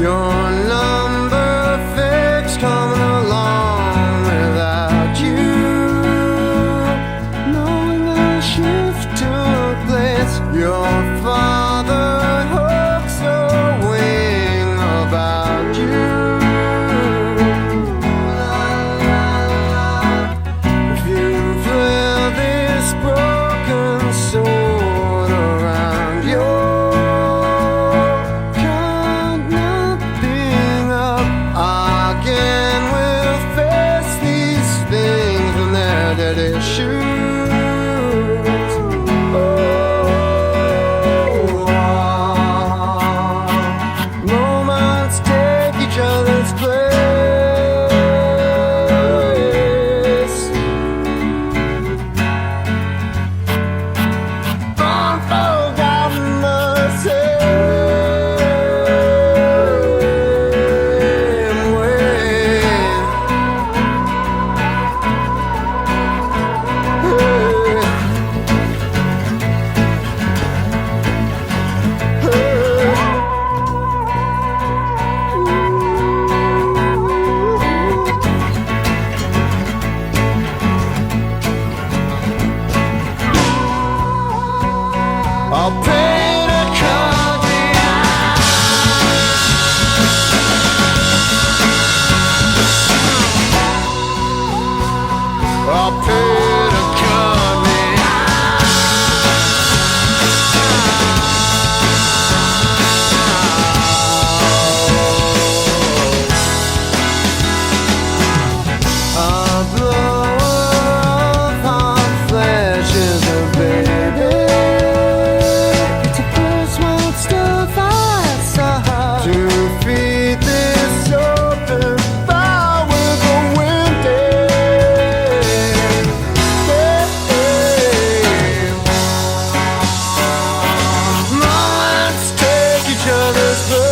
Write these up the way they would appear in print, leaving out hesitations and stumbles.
Your number fix coming along without you. Knowing the shift took place, your father hooks a wing about you. If you've wear this broken sword around your count nothing up again, we'll face these things when they're dead issues. Moments take each other's place. Born forgotten the same way. I'll paint a country I'll paint a country A blow of hot flesh is a baby. It's a first world stuff I saw to feed this open fire with a windy moments take each other's place.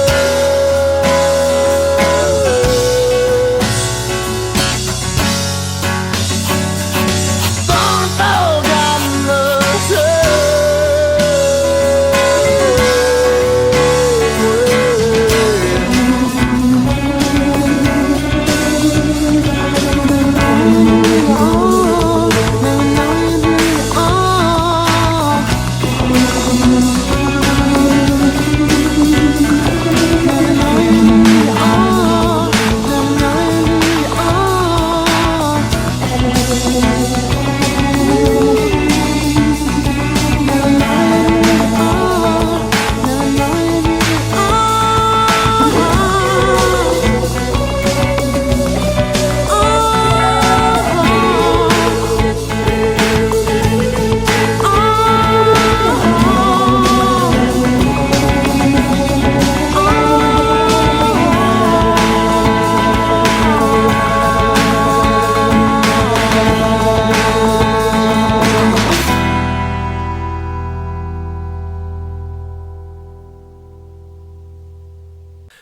Born forgotten the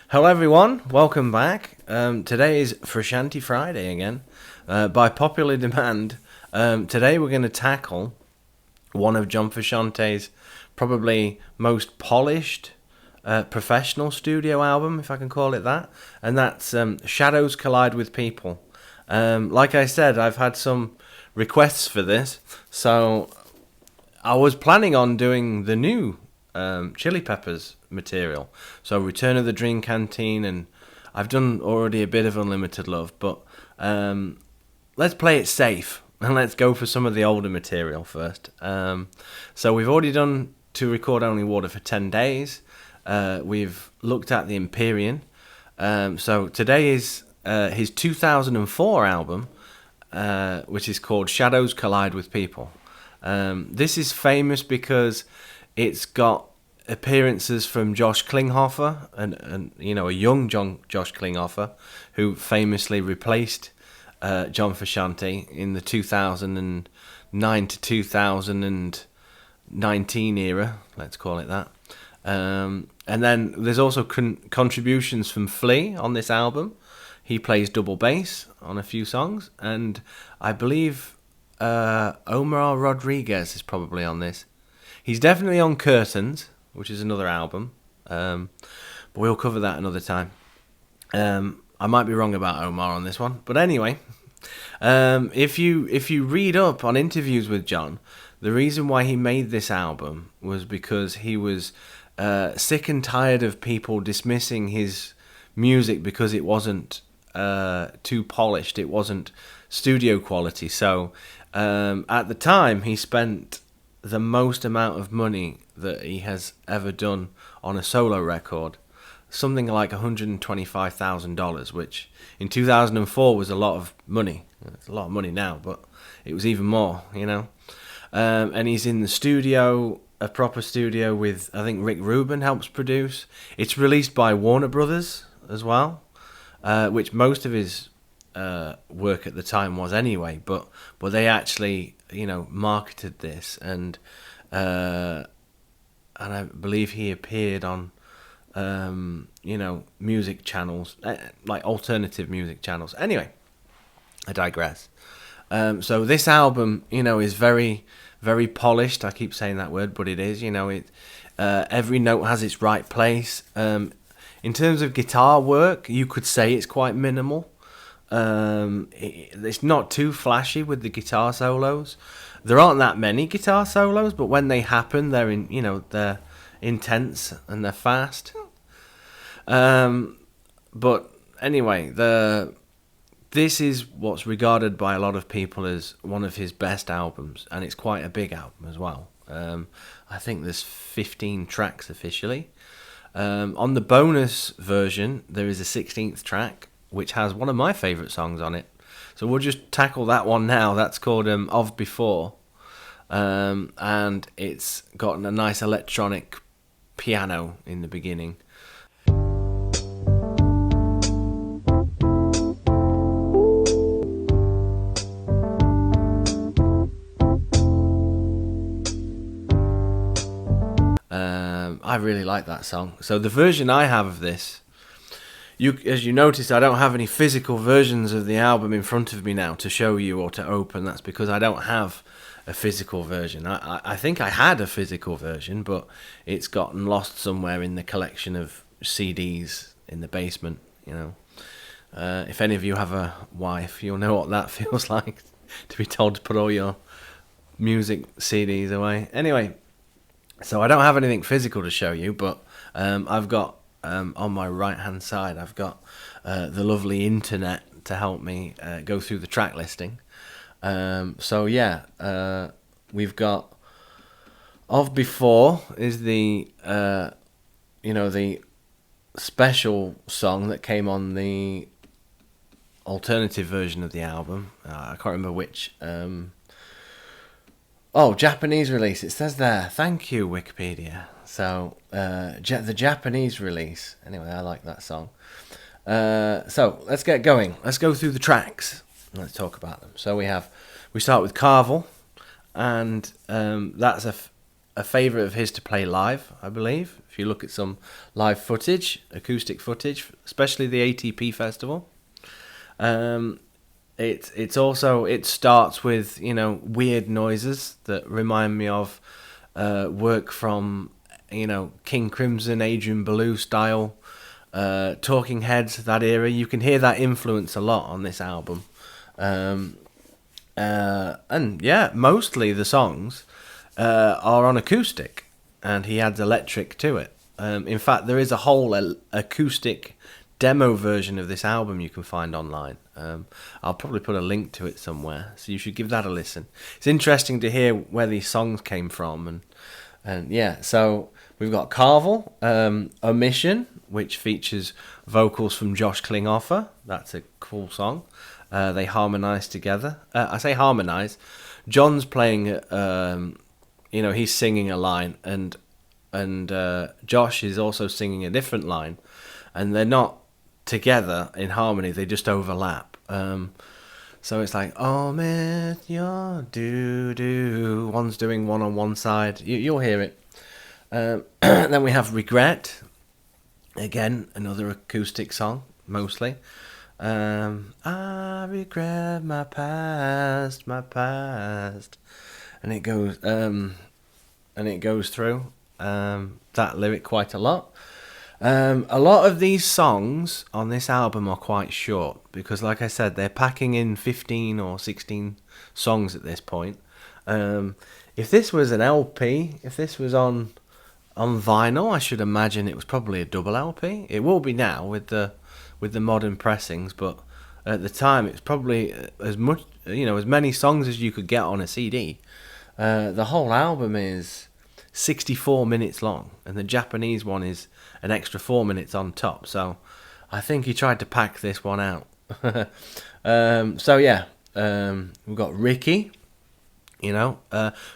Hello everyone, welcome back. Today is Frusciante Friday again. By popular demand, today we're going to tackle one of John Frusciante's probably most polished professional studio album, if I can call it that, and that's Shadows Collide with People. Like I said, I've had some requests for this, so I was planning on doing the new Chili Peppers material, so Return of the Dream Canteen, and I've done already a bit of Unlimited Love, but let's play it safe and let's go for some of the older material first. So we've already done To Record Only Water for 10 days. We've looked at the Empyrean. So today is his 2004 album, which is called Shadows Collide with People. This is famous because it's got appearances from Josh Klinghoffer, and you know, a young Josh Klinghoffer, who famously replaced John Frusciante in the 2009 to 2019 era, let's call it that. And then there's also contributions from Flea on this album. He plays double bass on a few songs, and I believe Omar Rodriguez is probably on this. He's definitely on Curtains, which is another album. But but we'll cover that another time. I might be wrong about Omar on this one, but anyway, if you read up on interviews with John, the reason why he made this album was because he was sick and tired of people dismissing his music because it wasn't too polished, it wasn't studio quality. So at the time, he spent the most amount of money that he has ever done on a solo record, something like $125,000, which in 2004 was a lot of money. It's a lot of money now, but it was even more, you know. And he's in the studio, a proper studio with, I think Rick Rubin helps produce. It's released by Warner Brothers as well, which most of his work at the time was anyway. But they actually, you know, marketed this, and I believe he appeared on, you know, music channels, like alternative music channels. Anyway, I digress. So this album, you know, is very, very polished. I keep saying that word, but it is. You know, every note has its right place. In terms of guitar work, you could say it's quite minimal. It's not too flashy with the guitar solos. There aren't that many guitar solos, but when they happen, they're intense and they're fast. But anyway, this is what's regarded by a lot of people as one of his best albums, and it's quite a big album as well. I think there's 15 tracks officially. On the bonus version, there is a 16th track, which has one of my favourite songs on it. So we'll just tackle that one now. That's called Of Before. And it's got a nice electronic piano in the beginning. I really like that song. So the version I have of this, as you notice, I don't have any physical versions of the album in front of me now to show you or to open. That's because I don't have a physical version. I think I had a physical version, but it's gotten lost somewhere in the collection of CDs in the basement, you know. If any of you have a wife, you'll know what that feels like, to be told to put all your music CDs away. Anyway, so I don't have anything physical to show you, but I've got, on my right-hand side, I've got the lovely internet to help me go through the track listing. So yeah, we've got Of Before is the, the special song that came on the alternative version of the album. I can't remember which. Japanese release. It says there. Thank you, Wikipedia. So, the Japanese release. Anyway, I like that song. So, let's get going. Let's go through the tracks. Let's talk about them. So, we start with Carvel. And that's a favourite of his to play live, I believe. If you look at some live footage, acoustic footage, especially the ATP festival. It starts with, you know, weird noises that remind me of work from, you know, King Crimson, Adrian Belew style, Talking Heads, that era. You can hear that influence a lot on this album. And yeah, mostly the songs are on acoustic, and he adds electric to it. In fact, there is a whole acoustic demo version of this album you can find online. I'll probably put a link to it somewhere, so you should give that a listen. It's interesting to hear where these songs came from, and yeah. So we've got Carvel, Omission, which features vocals from Josh Klinghoffer. That's a cool song. They harmonise together. I say harmonise. John's playing, he's singing a line, and Josh is also singing a different line, and they're not together in harmony, they just overlap. So it's like, oh man, your doo-doo. One's doing one on one side. You'll hear it. Then we have Regret. Again, another acoustic song, mostly. I regret my past. And it goes through that lyric quite a lot. A lot of these songs on this album are quite short because, like I said, they're packing in 15 or 16 songs at this point. If this was an LP, if this was on vinyl, I should imagine it was probably a double LP. It will be now with the modern pressings, but at the time it's probably as much, as many songs as you could get on a CD. The whole album is 64 minutes long, and the Japanese one is an extra 4 minutes on top. So I think he tried to pack this one out. We've got Ricky.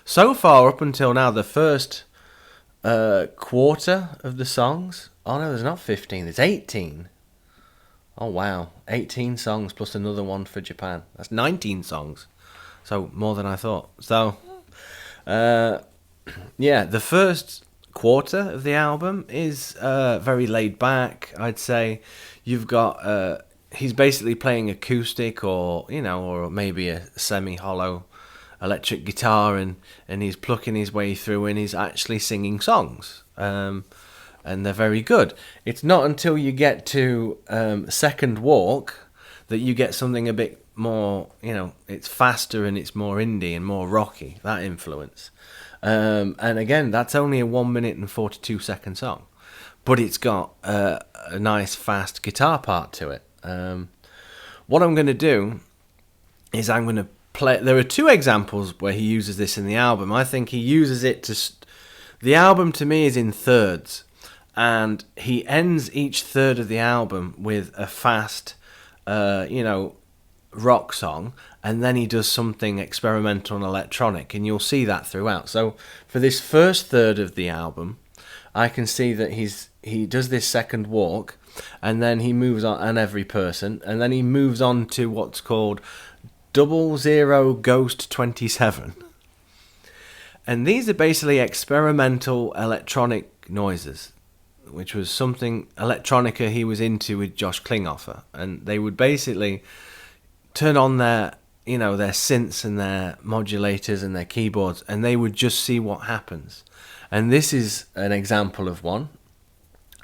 So far up until now, the first quarter of the songs. Oh no, there's not 15. There's 18. Oh wow, 18 songs plus another one for Japan. That's 19 songs. So more than I thought. So, the first quarter of the album is very laid back. I'd say you've got he's basically playing acoustic or maybe a semi-hollow electric guitar, and he's plucking his way through, and he's actually singing songs, and they're very good. It's not until you get to Second Walk that you get something a bit more, it's faster and it's more indie and more rocky, that influence. And again, that's only a 1 minute and 42 second song, but it's got a nice fast guitar part to it. What I'm going to do is I'm going to play. There are two examples where he uses this in the album. I think he uses it the album to me is in thirds, and he ends each third of the album with a fast, rock song, and then he does something experimental and electronic, and you'll see that throughout. So for this first third of the album, I can see that he does this Second Walk, and then he moves on, and Every Person, and then he moves on to what's called 00 Ghost 27. And these are basically experimental electronic noises, which was something electronica he was into with Josh Klinghoffer. And they would basically turn on their synths and their modulators and their keyboards, and they would just see what happens. And this is an example of one.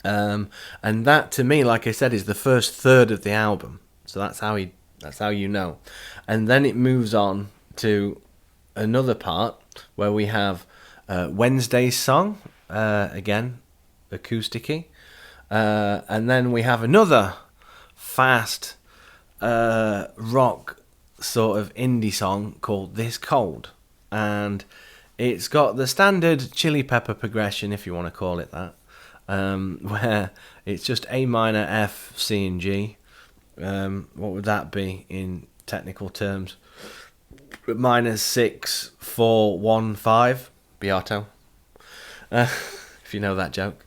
And that, to me, like I said, is the first third of the album. So that's how you know. And then it moves on to another part where we have Wednesday's song, again, acoustic-y. And then we have another fast rock sort of indie song called This Cold. And it's got the standard Chili Pepper progression, if you want to call it that, where it's just A minor, F, C, and G. What would that be in technical terms? Minus 6, 4, 1, 5. Beato. If you know that joke.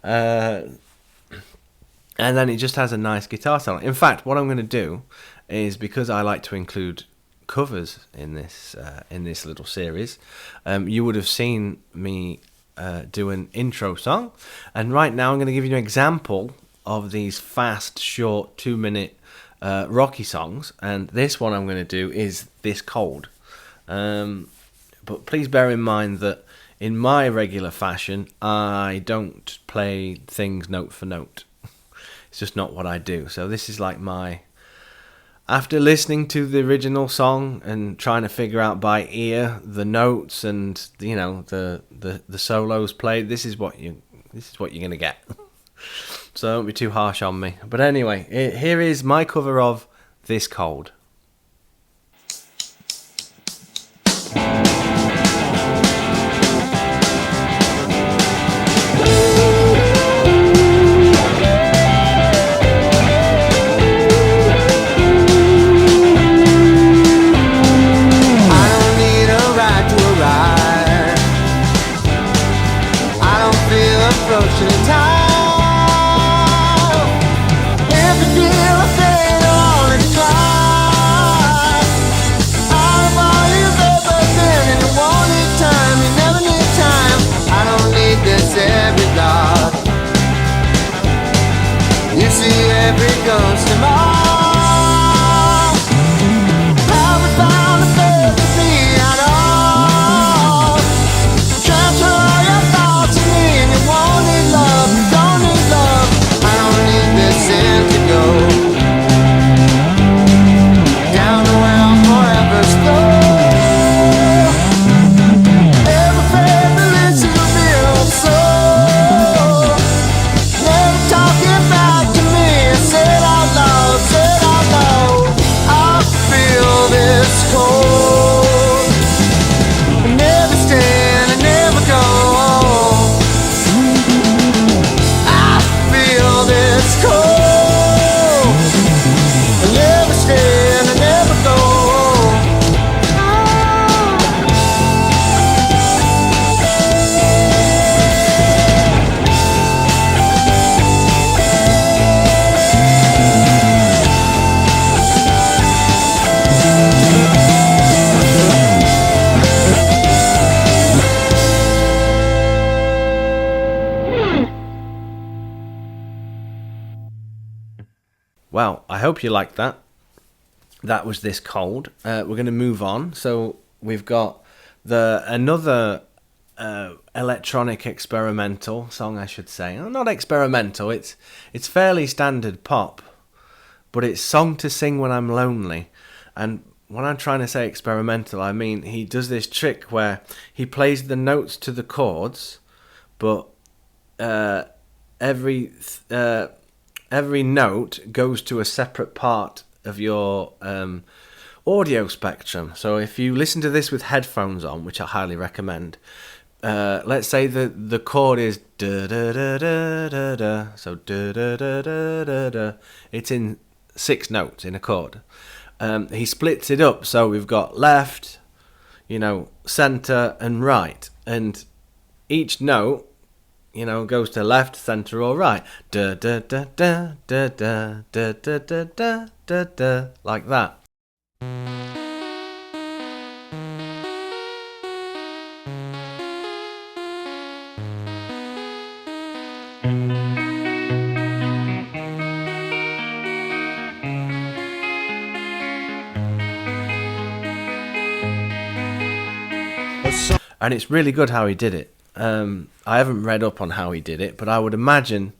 And then it just has a nice guitar solo. In fact, what I'm going to do is, because I like to include covers in this little series, you would have seen me do an intro song, and right now I'm going to give you an example of these fast, short, 2-minute rocky songs, and this one I'm going to do is This Cold. But please bear in mind that in my regular fashion, I don't play things note for note. It's just not what I do. So this is like after listening to the original song and trying to figure out by ear the notes and the solos played, this is what you're gonna get. So don't be too harsh on me. But anyway, here is my cover of This Cold. Transfer all your thoughts to me, and you won't need love, you don't need love. Well, I hope you liked that. That was This Cold. We're going to move on. So we've got another electronic experimental song, I should say. Not experimental. It's fairly standard pop, but it's Song to Sing When I'm Lonely. And when I'm trying to say experimental, I mean he does this trick where he plays the notes to the chords, but every note goes to a separate part of your audio spectrum. So if you listen to this with headphones on, which I highly recommend, let's say the chord is da da da da da da, so da da da da da da. It's in 6 notes in a chord. He splits it up, so we've got left, center and right, and each note, goes to left, center, or right. Da da da da da da da da da da da da, like that. And it's really good how he did it. I haven't read up on how he did it, but I would imagine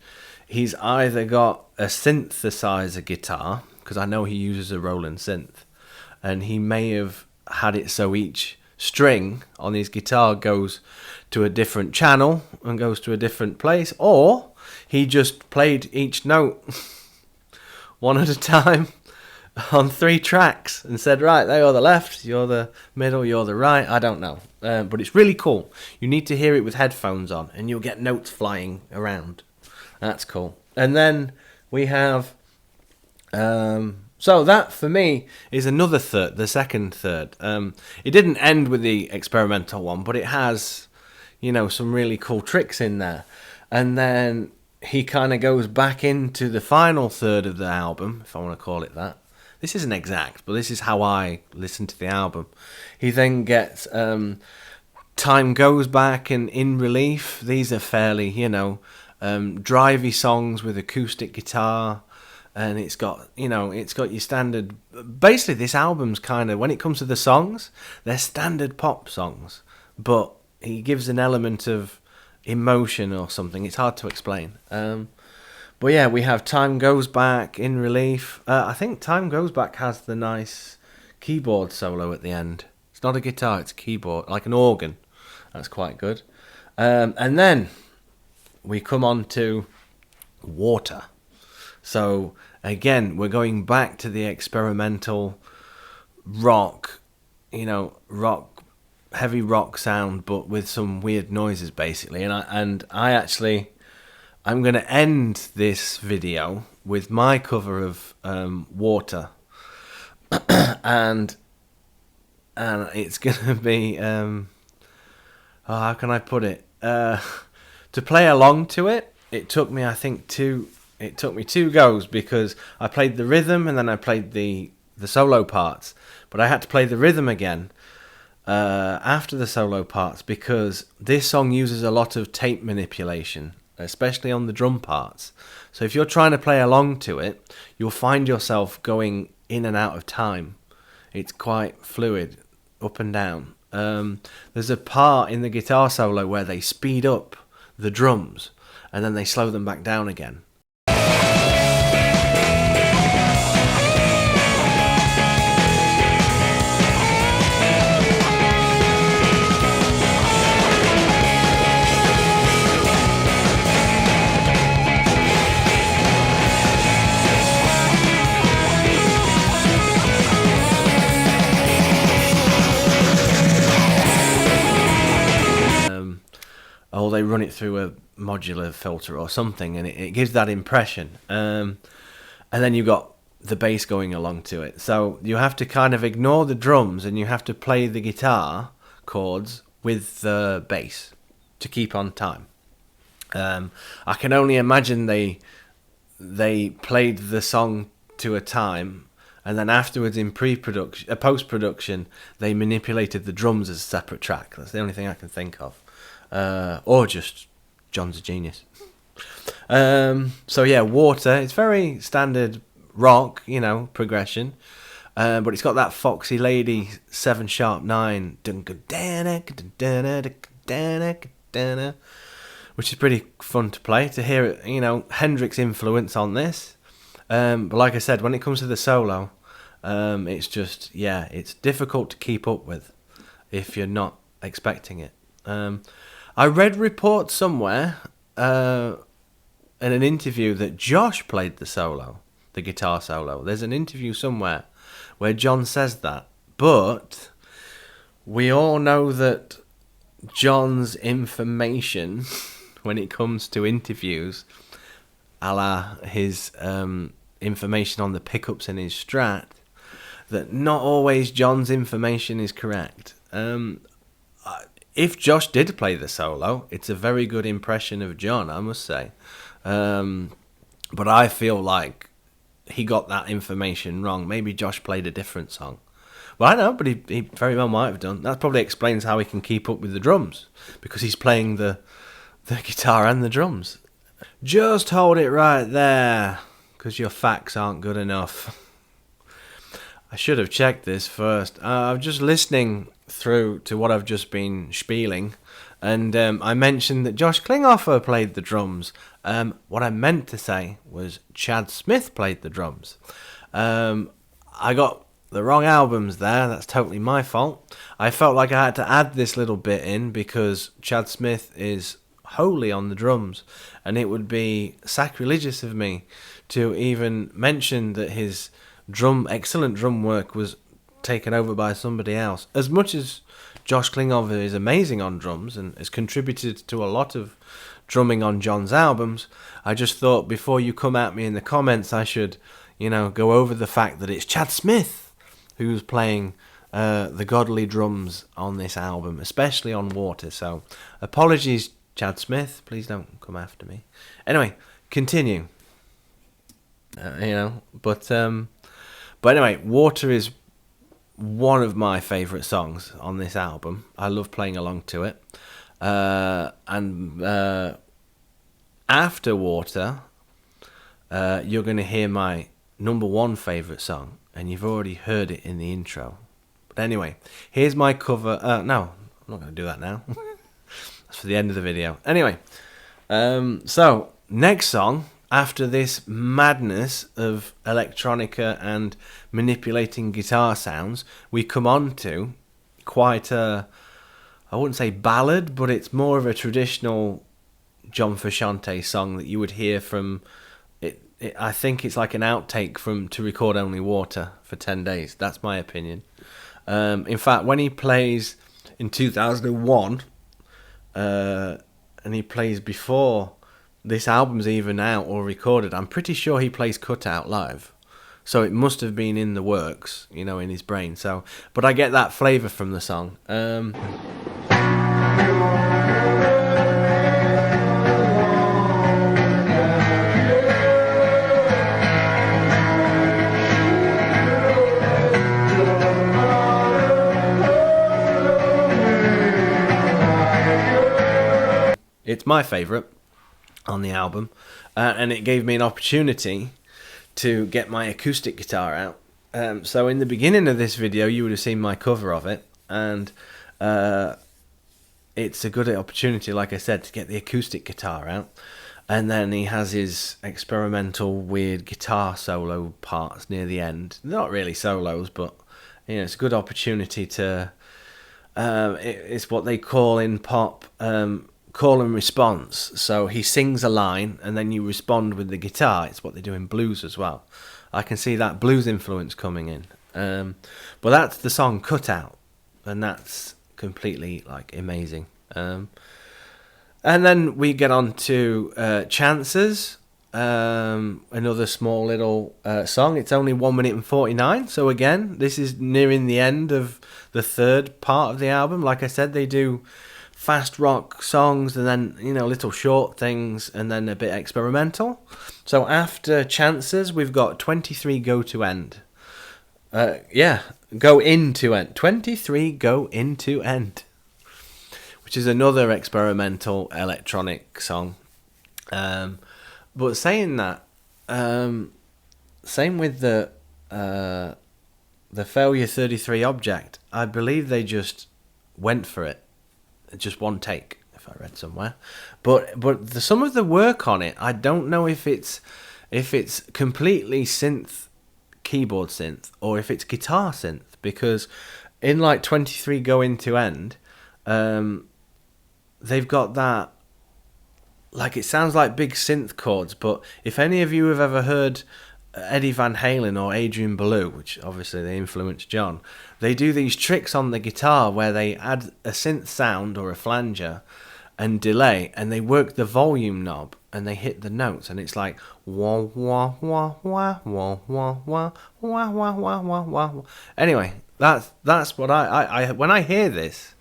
he's either got a synthesizer guitar, because I know he uses a Roland synth, and he may have had it so each string on his guitar goes to a different channel and goes to a different place, or he just played each note one at a time on 3 tracks and said, right, you're the left, you're the middle, you're the right. I don't know, but it's really cool. You need to hear it with headphones on and you'll get notes flying around. That's cool. And then we have so that for me is another third, the second third. It didn't end with the experimental one, but it has some really cool tricks in there. And then he kind of goes back into the final third of the album, if I want to call it that. This isn't exact, but this is how I listen to the album. He then gets Time Goes Back and In Relief. These are fairly, drivey songs with acoustic guitar. And it's got your standard... Basically, this album's kind of, when it comes to the songs, they're standard pop songs. But he gives an element of emotion or something. It's hard to explain. But yeah, we have Time Goes Back, In Relief. I think Time Goes Back has the nice keyboard solo at the end. It's not a guitar, it's a keyboard, like an organ. That's quite good. And then we come on to Water. So again, we're going back to the experimental rock, heavy rock sound, but with some weird noises basically. And I'm going to end this video with my cover of Water, and it's going to be how can I put it? To play along to it, it took me two goes, because I played the rhythm and then I played the solo parts, but I had to play the rhythm again after the solo parts, because this song uses a lot of tape manipulation, especially on the drum parts. So if you're trying to play along to it, you'll find yourself going in and out of time. It's quite fluid, up and down. There's a part in the guitar solo where they speed up the drums and then they slow them back down again. Or they run it through a modular filter or something, and it gives that impression. And then you've got the bass going along to it. So you have to kind of ignore the drums and you have to play the guitar chords with the bass to keep on time. I can only imagine they played the song to a time, and then afterwards in post-production, they manipulated the drums as a separate track. That's the only thing I can think of. Or just John's a genius. So yeah, Water. It's very standard rock, progression. But it's got that Foxy Lady 7 sharp 9, which is pretty fun to play, to hear it, Hendrix influence on this. But like I said, when it comes to the solo, it's just, it's difficult to keep up with if you're not expecting it. I read reports somewhere in an interview that Josh played the guitar solo. There's an interview somewhere where John says that, but we all know that John's information when it comes to interviews, a la his information on the pickups in his Strat, that not always John's information is correct. If Josh did play the solo, it's a very good impression of John, I must say. But I feel like he got that information wrong. Maybe Josh played a different song. Well, I know, but he very well might have done. That probably explains how he can keep up with the drums, because he's playing the guitar and the drums. Just hold it right there, because your facts aren't good enough. I should have checked this first. I'm just listening through to what I've just been spieling, and I mentioned that Josh Klinghoffer played the drums. What I meant to say was Chad Smith played the drums. I got the wrong albums there. That's totally my fault. I felt like I had to add this little bit in because Chad Smith is wholly on the drums, and it would be sacrilegious of me to even mention that his excellent drum work was taken over by somebody else. As much as Josh Klinghoffer is amazing on drums and has contributed to a lot of drumming on John's albums, I just thought before you come at me in the comments, I should, go over the fact that it's Chad Smith who's playing the godly drums on this album, especially on Water. So apologies, Chad Smith. Please don't come after me. Anyway, continue. But anyway, Water is one of my favourite songs on this album. I love playing along to it. And after Water, you're going to hear my number one favourite song, and you've already heard it in the intro. But anyway, here's my cover. No, I'm not going to do that now. That's for the end of the video. Anyway, so next song, after this madness of electronica and manipulating guitar sounds, we come on to quite a, I wouldn't say ballad, but it's more of a traditional John Frusciante song that you would hear from it. I think it's like an outtake from To Record Only Water for 10 Days. That's my opinion. In fact, when he plays in 2001, and he plays before this album's even out or recorded, I'm pretty sure he plays Cutout live. So it must have been in the works, in his brain. So, but I get that flavour from the song. It's my favourite on the album, and it gave me an opportunity to get my acoustic guitar out. So in the beginning of this video, you would have seen my cover of it, and it's a good opportunity, like I said, to get the acoustic guitar out. And then he has his experimental weird guitar solo parts near the end. Not really solos, but it's a good opportunity to it's what they call in pop call and response. So he sings a line and then you respond with the guitar. It's what they do in blues as well. I can see that blues influence coming in. But that's the song Cutout, and that's completely amazing. And then we get on to Chances, another small little song. It's only 1 minute and 49, so again, this is nearing the end of the third part of the album. Like I said, they do fast rock songs and then little short things and then a bit experimental. So after Chances, we've got 23 Go to End. Go Into End. 23 Go Into End, which is another experimental electronic song. But saying that, same with the Failure 33 Object. I believe they just went for it, just one take, if I read somewhere. But some of the work on it, I don't know if it's completely synth, keyboard synth, or if it's guitar synth, because in like 23 Going to End, they've got that, like, it sounds like big synth chords. But if any of you have ever heard Eddie Van Halen or Adrian Belew, which obviously they influenced John, they do these tricks on the guitar where they add a synth sound or a flanger and delay, and they work the volume knob and they hit the notes, and it's like wah wah wah wah wah wah wah wah wah wah wah wah. Anyway, that's what I when I hear this,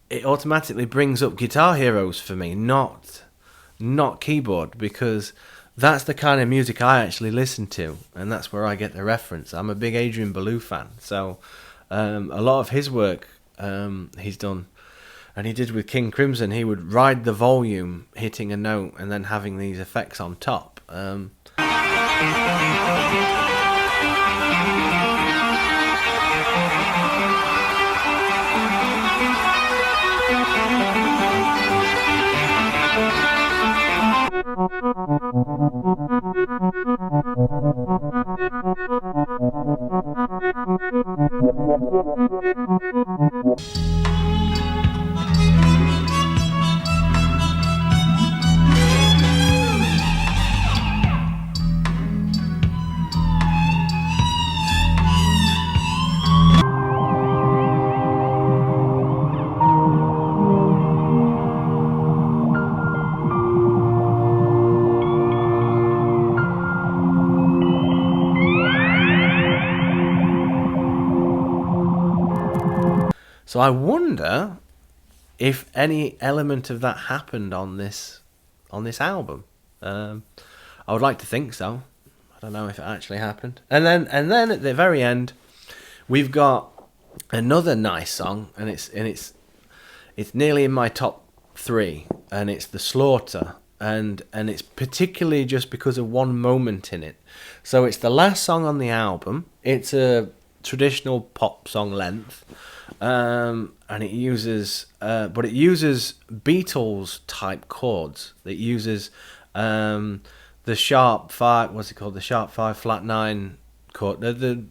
it automatically brings up Guitar Heroes for me, not keyboard, because that's the kind of music I actually listen to, and that's where I get the reference. I'm a big Adrian Belew fan, so a lot of his work he's done, and he did with King Crimson. He would ride the volume, hitting a note, and then having these effects on top. So I wonder if any element of that happened on this album. I would like to think so. I don't know if it actually happened. And then at the very end, we've got another nice song, and it's nearly in my top 3, and it's The Slaughter, and it's particularly just because of one moment in it. So it's the last song on the album. It's a traditional pop song length. And it uses Beatles type chords. It uses the sharp 5, what's it called? The sharp 5 flat 9 chord, the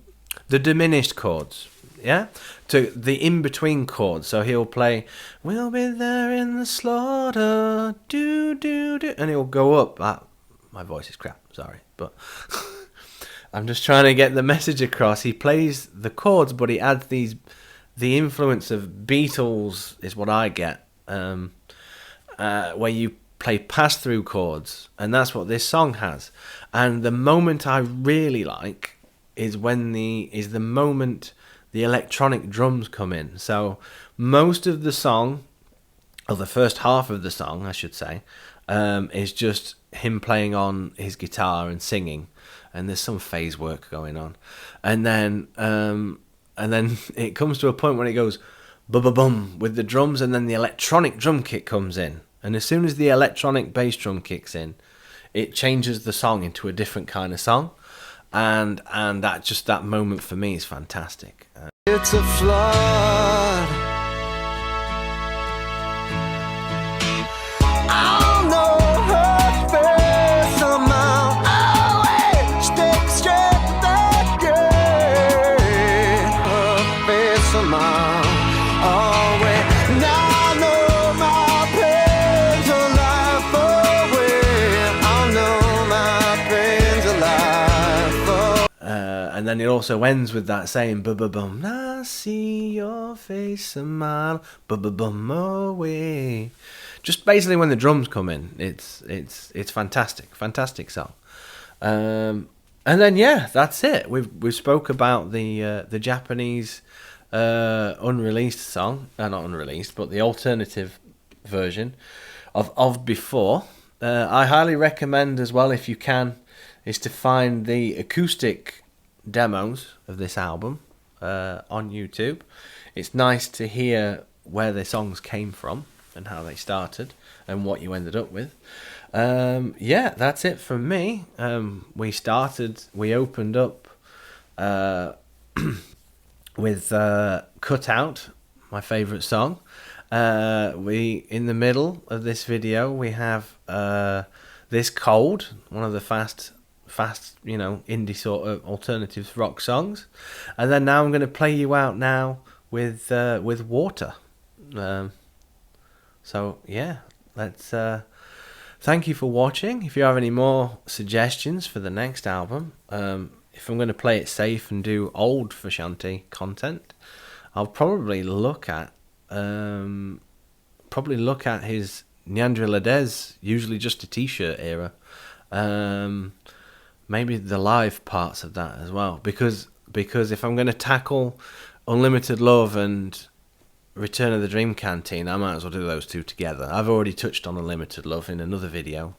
diminished chords, yeah, to the in between chords. So he'll play, "We'll be there in the slaughter, do do do," and he'll go up. My voice is crap, sorry, but I'm just trying to get the message across. He plays the chords, but he adds the influence of Beatles is what I get, where you play pass-through chords, and that's what this song has. And the moment I really like is when the moment the electronic drums come in. So most of the song, or the first half of the song, I should say, is just him playing on his guitar and singing, and there's some phase work going on, and then it comes to a point when it goes ba-ba-bum with the drums, and then the electronic drum kit comes in. And as soon as the electronic bass drum kicks in, it changes the song into a different kind of song. And that moment for me is fantastic. It's a flood. I know her face a mile away. Stick straight that gate. Her face a mile away. Now I know my pain's a life away. I know my pain's a life away. And then it also ends with that same ba-ba-bum. I see your face a mile, ba-ba-bum away. Just basically when the drums come in, it's fantastic song. And then yeah, that's it. We've spoke about the Japanese unreleased song, not unreleased, but the alternative version of Before. I highly recommend as well, if you can, is to find the acoustic demos of this album on YouTube. It's nice to hear where the songs came from and how they started and what you ended up with. Yeah, that's it from me. We opened up with Cut Out, my favourite song. In the middle of this video, we have This Cold, one of the fast, indie sort of alternative rock songs. And then now I'm going to play you out now with Water. So yeah, let's thank you for watching. If you have any more suggestions for the next album, if I'm going to play it safe and do old Frusciante content, I'll probably look at his Neandra Ladez, usually just a t-shirt era. Maybe the live parts of that as well, because if I'm going to tackle Unlimited Love and Return of the Dream Canteen, I might as well do those two together. I've already touched on Unlimited Love in another video,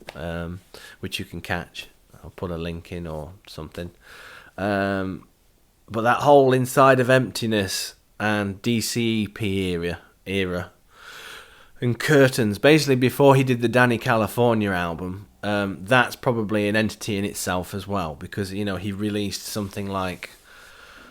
which you can catch. I'll put a link in or something. But that whole Inside of Emptiness and DCEP era and Curtains, basically before he did the Danny California album, that's probably an entity in itself as well, because he released something like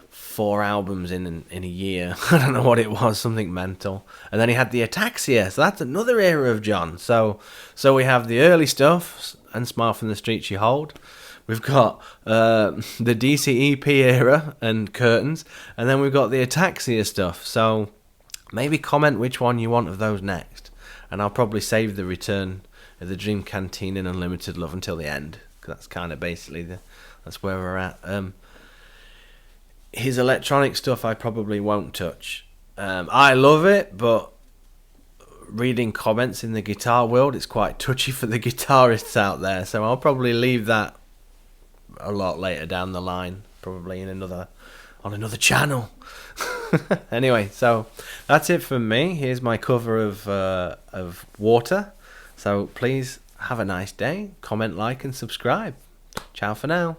4 albums in a year. I don't know what it was, something mental. And then he had the Ataxia, so that's another era of John. So we have the early stuff and Smile from the Streets You Hold. We've got the DCEP era and Curtains, and then we've got the Ataxia stuff. So maybe comment which one you want of those next, and I'll probably save the Return of the Dream Canteen and Unlimited Love until the end, because that's kind of basically that's where we're at. His electronic stuff I probably won't touch. I love it, but reading comments in the guitar world, it's quite touchy for the guitarists out there, so I'll probably leave that a lot later down the line, probably on another channel. Anyway, so that's it from me. Here's my cover of Water. So please have a nice day. Comment, like, and subscribe. Ciao for now.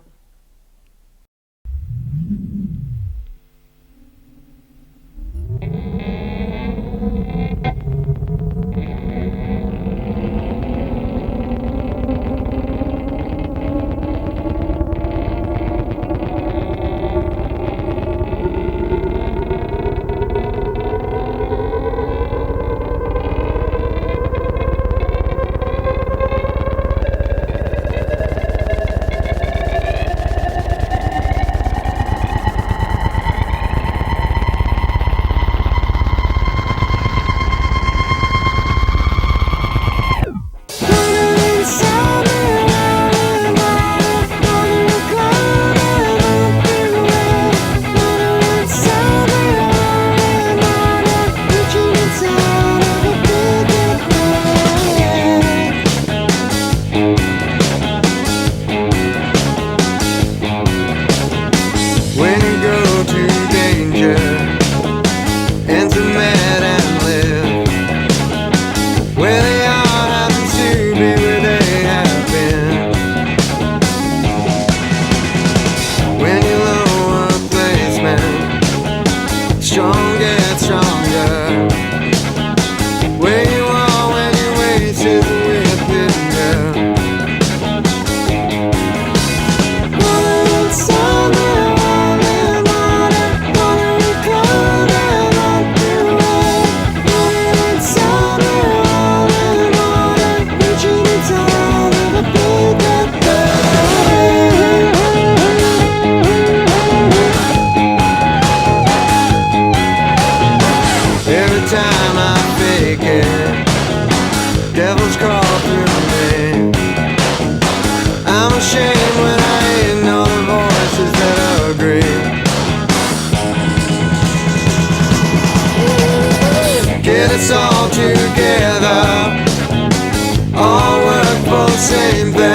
Devils crawl through me. I'm ashamed when I ignore the voices that agree. Get us all together, all work for the same thing.